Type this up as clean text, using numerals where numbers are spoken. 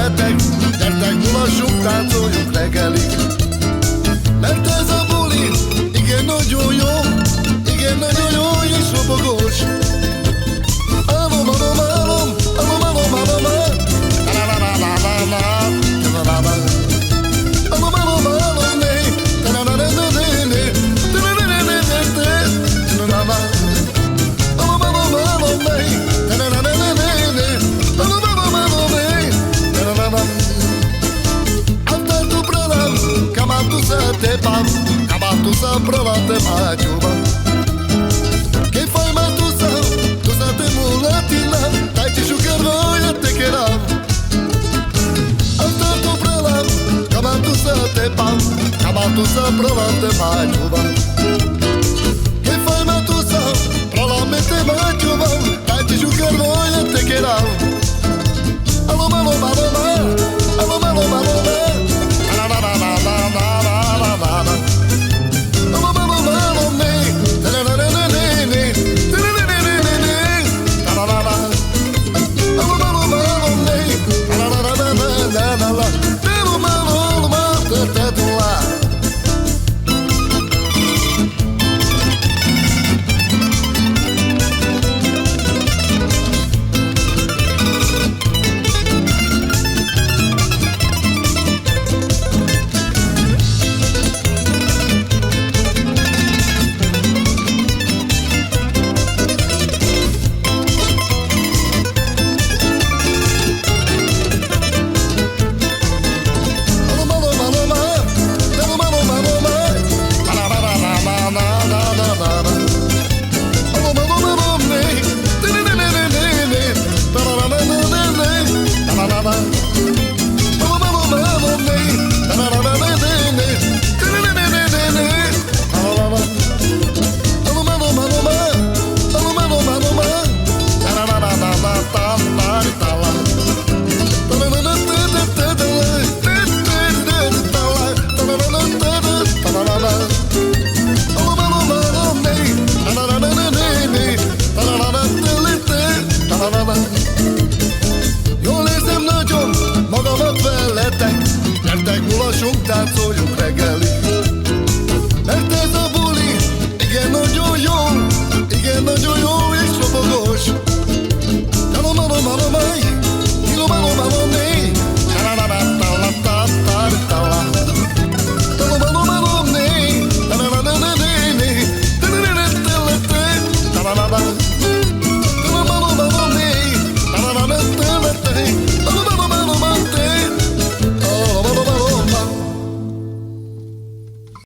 veletek, gyertek, mulassunk, táncoljunk reggelig. Mert ez a buli, igen nagyon jó, igen nagyon jó és robogós. Álom, álom, álom, álom, álom, álom, álom, pra lá te machuva. Quem faz matusa, tusa te mulatina, tai te jugarroia te queira. Tanto pra lá, camatusa te pam, camatusa pra lá te machuva. Quem faz matusa, pra lá me te machuva, tai te jugarroia te queira. Alô, alô, alô, alô, alô, alô, alô, alô.